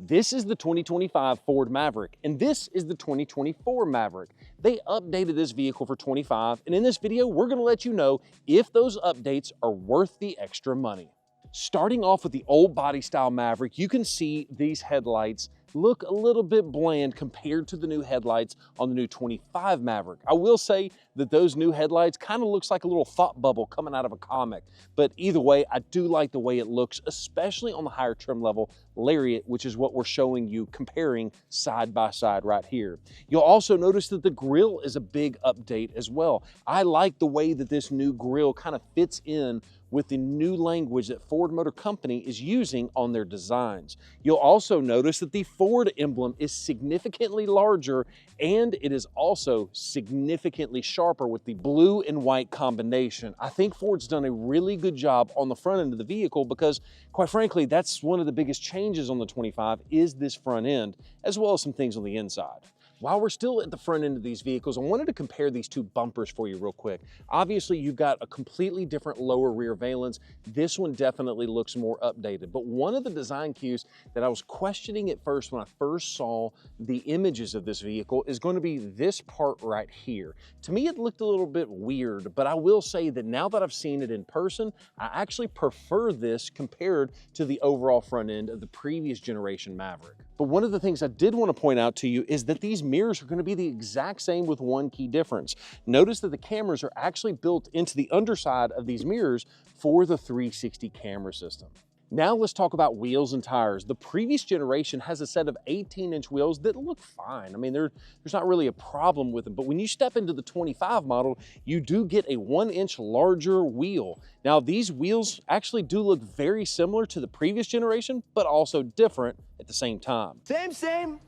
This is the 2025 Ford Maverick, and this is the 2024 Maverick. They updated this vehicle for 25, and in this video, we're gonna let you know if those updates are worth the extra money. Starting off with the old body style Maverick, you can see these headlights look a little bit bland compared to the new headlights on the new 25 Maverick. I will say that those new headlights kind of looks like a little thought bubble coming out of a comic. But either way, I do like the way it looks, especially on the higher trim level Lariat, which is what we're showing you comparing side by side right here. You'll also notice that the grille is a big update as well. I like the way that this new grille kind of fits in with the new language that Ford Motor Company is using on their designs. You'll also notice that the Ford emblem is significantly larger, and it is also significantly sharper with the blue and white combination. I think Ford's done a really good job on the front end of the vehicle because, quite frankly, that's one of the biggest changes on the 25 is this front end, as well as some things on the inside. While we're still at the front end of these vehicles, I wanted to compare these two bumpers for you real quick. Obviously, you've got a completely different lower rear valence. This one definitely looks more updated. But one of the design cues that I was questioning at first when I first saw the images of this vehicle is going to be this part right here. To me, it looked a little bit weird, but I will say that now that I've seen it in person, I actually prefer this compared to the overall front end of the previous generation Maverick. But one of the things I did want to point out to you is that these mirrors are going to be the exact same with one key difference. Notice that the cameras are actually built into the underside of these mirrors for the 360 camera system. Now let's talk about wheels and tires. The previous generation has a set of 18-inch wheels that look fine. I mean, there's not really a problem with them, but when you step into the 25 model, you do get a 1-inch larger wheel. Now, these wheels actually do look very similar to the previous generation, but also different at the same time. Same,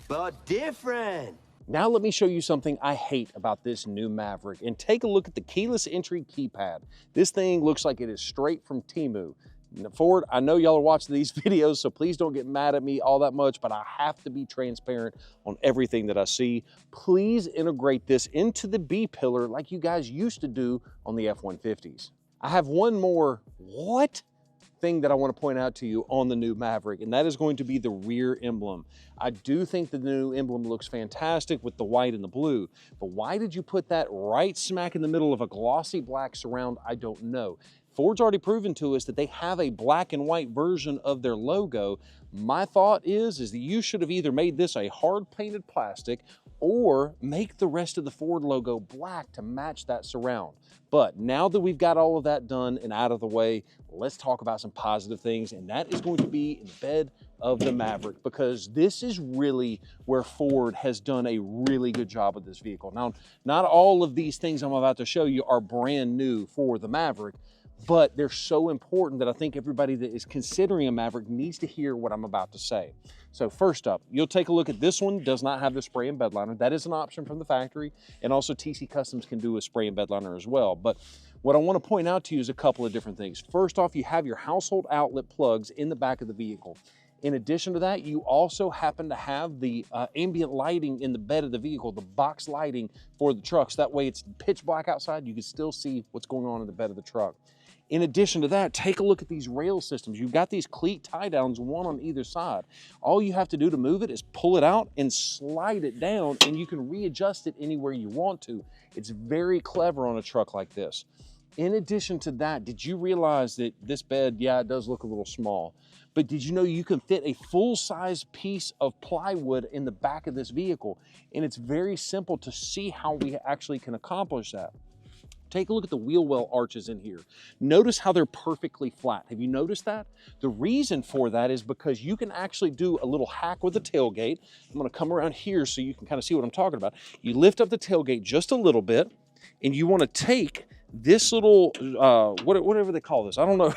but different. Now let me show you something I hate about this new Maverick, and take a look at the keyless entry keypad. This thing looks like it is straight from Temu. Ford, I know y'all are watching these videos, so please don't get mad at me all that much, but I have to be transparent on everything that I see. Please integrate this into the B-pillar like you guys used to do on the F-150s. I have one more thing that I want to point out to you on the new Maverick, and that is going to be the rear emblem. I do think the new emblem looks fantastic with the white and the blue, but why did you put that right smack in the middle of a glossy black surround? I don't know. Ford's already proven to us that they have a black and white version of their logo. My thought is that you should have either made this a hard painted plastic or make the rest of the Ford logo black to match that surround. But now that we've got all of that done and out of the way, let's talk about some positive things, and that is going to be in the bed of the Maverick, because this is really where Ford has done a really good job with this vehicle. Now, not all of these things I'm about to show you are brand new for the Maverick, but they're so important that I think everybody that is considering a Maverick needs to hear what I'm about to say. So first up, you'll take a look at this one. Does not have the spray and bed liner. That is an option from the factory, and also TC Customs can do a spray and bed liner as well. But what I want to point out to you is a couple of different things. First off, you have your household outlet plugs in the back of the vehicle. In addition to that, you also happen to have the ambient lighting in the bed of the vehicle, the box lighting for the trucks. That way it's pitch black outside, you can still see what's going on in the bed of the truck. In addition to that, take a look at these rail systems. You've got these cleat tie downs, one on either side. All you have to do to move it is pull it out and slide it down, and you can readjust it anywhere you want to. It's very clever on a truck like this. In addition to that, did you realize that this bed, yeah, it does look a little small, but did you know you can fit a full-size piece of plywood in the back of this vehicle? And it's very simple to see how we actually can accomplish that. Take a look at the wheel well arches in here. Notice how they're perfectly flat. Have you noticed that? The reason for that is because you can actually do a little hack with the tailgate. I'm gonna come around here so you can kind of see what I'm talking about. You lift up the tailgate just a little bit, and you wanna take this little, whatever they call this, I don't know.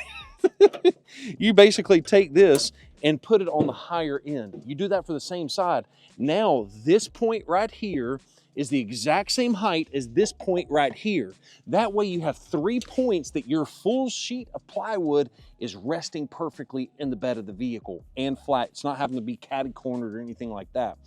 You basically take this and put it on the higher end. You do that for the same side. Now, this point right here is the exact same height as this point right here. That way you have 3 points that your full sheet of plywood is resting perfectly in the bed of the vehicle and flat. It's not having to be catty cornered or anything like that.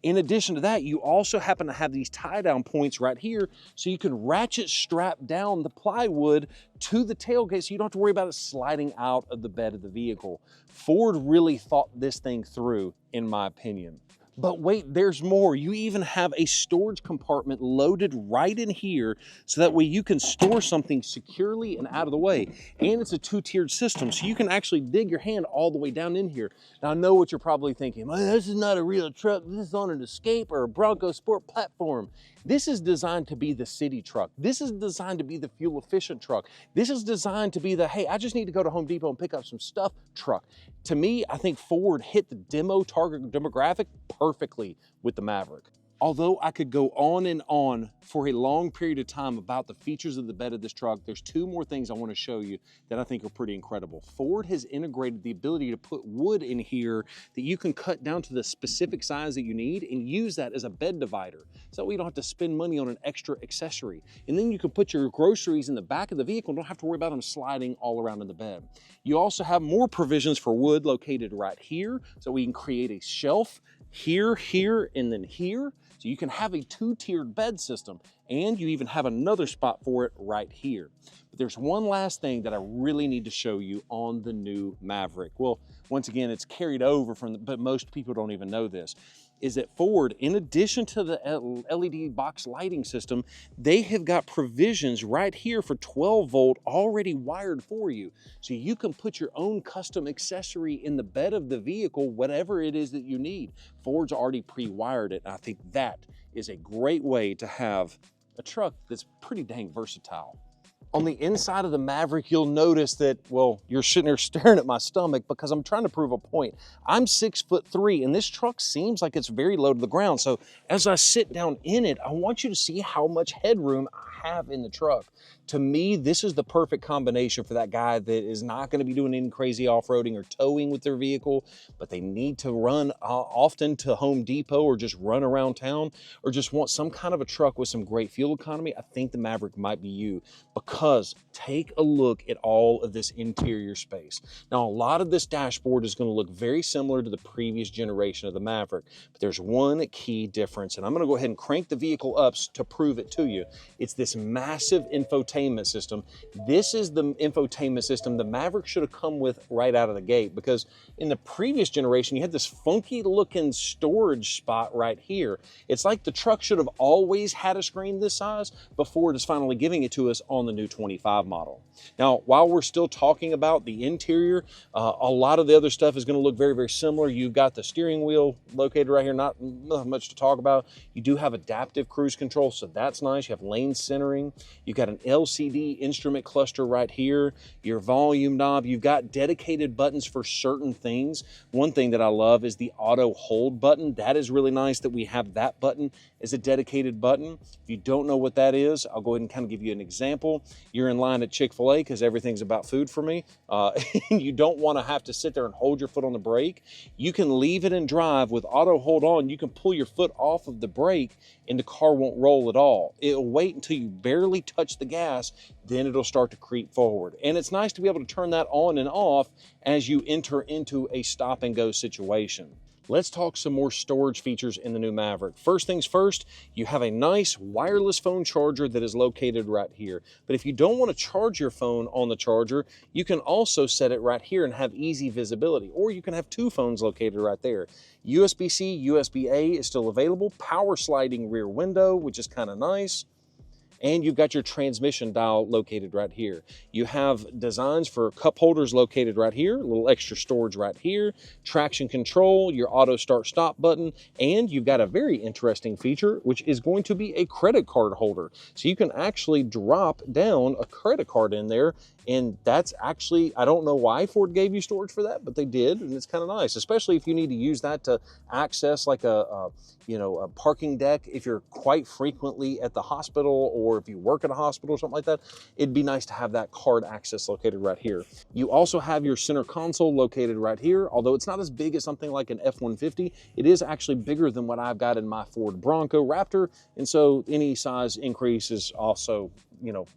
In addition to that, you also happen to have these tie down points right here, so you can ratchet strap down the plywood to the tailgate so you don't have to worry about it sliding out of the bed of the vehicle. Ford really thought this thing through, in my opinion. But wait, there's more. You even have a storage compartment loaded right in here, so that way you can store something securely and out of the way. And it's a two-tiered system, so you can actually dig your hand all the way down in here. Now, I know what you're probably thinking. Man, this is not a real truck. This is on an Escape or a Bronco Sport platform. This is designed to be the city truck. This is designed to be the fuel efficient truck. This is designed to be the, hey, I just need to go to Home Depot and pick up some stuff truck. To me, I think Ford hit the target demographic perfectly with the Maverick. Although I could go on and on for a long period of time about the features of the bed of this truck, there's two more things I want to show you that I think are pretty incredible. Ford has integrated the ability to put wood in here that you can cut down to the specific size that you need and use that as a bed divider. So we don't have to spend money on an extra accessory. And then you can put your groceries in the back of the vehicle and don't have to worry about them sliding all around in the bed. You also have more provisions for wood located right here, so we can create a shelf here, here, and then here. So you can have a two-tiered bed system, and you even have another spot for it right here. But there's one last thing that I really need to show you on the new Maverick. Well, once again, it's carried over from but most people don't even know this, is that Ford, in addition to the LED box lighting system, they have got provisions right here for 12 volt already wired for you. So you can put your own custom accessory in the bed of the vehicle, whatever it is that you need. Ford's already pre-wired it. I think that is a great way to have a truck that's pretty dang versatile. On the inside of the Maverick, you'll notice that, well, you're sitting there staring at my stomach because I'm trying to prove a point. I'm 6'3", and this truck seems like it's very low to the ground. So as I sit down in it, I want you to see how much headroom I have in the truck. To me, this is the perfect combination for that guy that is not going to be doing any crazy off-roading or towing with their vehicle, but they need to run often to Home Depot or just run around town, or just want some kind of a truck with some great fuel economy. I think the Maverick might be you, because take a look at all of this interior space. Now, a lot of this dashboard is going to look very similar to the previous generation of the Maverick, but there's one key difference, and I'm going to go ahead and crank the vehicle up to prove it to you. It's this massive infotainment system. This is the infotainment system the Maverick should have come with right out of the gate, because in the previous generation, you had this funky looking storage spot right here. It's like the truck should have always had a screen this size, but Ford is finally giving it to us on the new 25 model. Now, while we're still talking about the interior, a lot of the other stuff is going to look very, very similar. You've got the steering wheel located right here, not much to talk about. You do have adaptive cruise control, so that's nice. You have lane centering. You've got an LCD instrument cluster right here, your volume knob. You've got dedicated buttons for certain things. One thing that I love is the auto hold button. That is really nice that we have that button as a dedicated button. If you don't know what that is, I'll go ahead and kind of give you an example. You're in line at Chick-fil-A, because everything's about food for me, and you don't want to have to sit there and hold your foot on the brake. You can leave it in drive with auto hold on. You can pull your foot off of the brake and the car won't roll at all. It'll wait until you barely touch the gas, then it'll start to creep forward. And it's nice to be able to turn that on and off as you enter into a stop and go situation. Let's talk some more storage features in the new Maverick. First things first, you have a nice wireless phone charger that is located right here. But if you don't want to charge your phone on the charger, you can also set it right here and have easy visibility, or you can have two phones located right there. USB-C, USB-A is still available. Power sliding rear window, which is kind of nice. And you've got your transmission dial located right here. You have designs for cup holders located right here, a little extra storage right here, traction control, your auto start stop button, and you've got a very interesting feature, which is going to be a credit card holder. So you can actually drop down a credit card in there, and that's actually, I don't know why Ford gave you storage for that, but they did, and it's kind of nice, especially if you need to use that to access like a parking deck if you're quite frequently at the hospital, or if you work at a hospital or something like that. It'd be nice to have that card access located right here. You also have your center console located right here. Although it's not as big as something like an F-150, it is actually bigger than what I've got in my Ford Bronco Raptor, and so any size increase is also,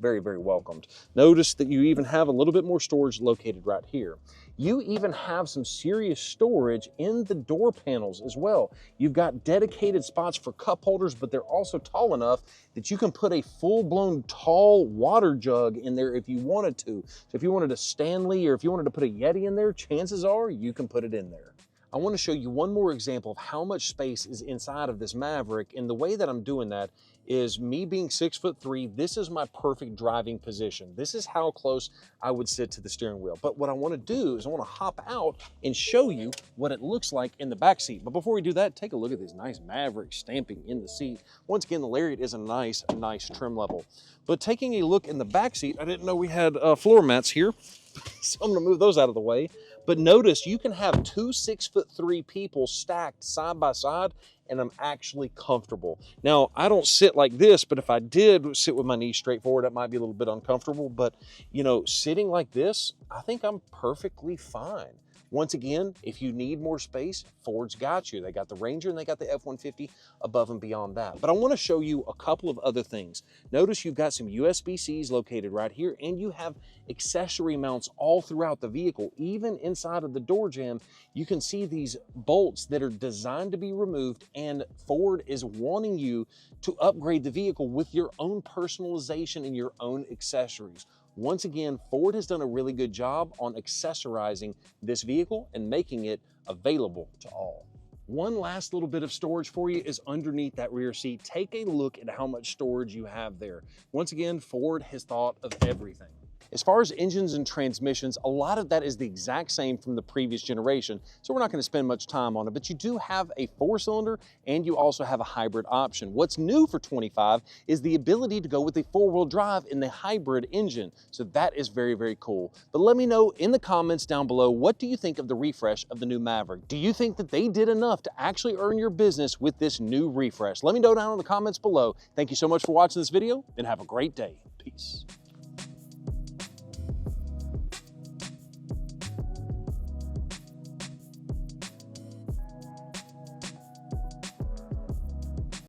very, very welcomed. Notice that you even have a little bit more storage located right here. You even have some serious storage in the door panels as well. You've got dedicated spots for cup holders, but they're also tall enough that you can put a full-blown tall water jug in there if you wanted to. So if you wanted a Stanley or if you wanted to put a Yeti in there, chances are you can put it in there. I want to show you one more example of how much space is inside of this Maverick, and the way that I'm doing that is me being 6'3", this is my perfect driving position. This is how close I would sit to the steering wheel. But what I want to do is I want to hop out and show you what it looks like in the back seat. But before we do that, take a look at this nice Maverick stamping in the seat. Once again, the Lariat is a nice trim level. But taking a look in the back seat, I didn't know we had floor mats here, so I'm going to move those out of the way. But notice you can have two 6'3" people stacked side by side, and I'm actually comfortable. Now, I don't sit like this, but if I did sit with my knees straight forward, that might be a little bit uncomfortable. But, you know, sitting like this, I think I'm perfectly fine. Once again, if you need more space, Ford's got you. They got the Ranger and they got the F-150 above and beyond that. But I want to show you a couple of other things. Notice you've got some USB-Cs located right here, and you have accessory mounts all throughout the vehicle. Even inside of the door jamb, you can see these bolts that are designed to be removed, and Ford is wanting you to upgrade the vehicle with your own personalization and your own accessories. Once again, Ford has done a really good job on accessorizing this vehicle and making it available to all. One last little bit of storage for you is underneath that rear seat. Take a look at how much storage you have there. Once again, Ford has thought of everything. As far as engines and transmissions, a lot of that is the exact same from the previous generation, so we're not going to spend much time on it, but you do have a 4-cylinder and you also have a hybrid option. What's new for 25 is the ability to go with a 4-wheel drive in the hybrid engine, so that is very cool. But let me know in the comments down below, what do you think of the refresh of the new Maverick? Do you think that they did enough to actually earn your business with this new refresh? Let me know down in the comments below. Thank you so much for watching this video, and have a great day. Peace.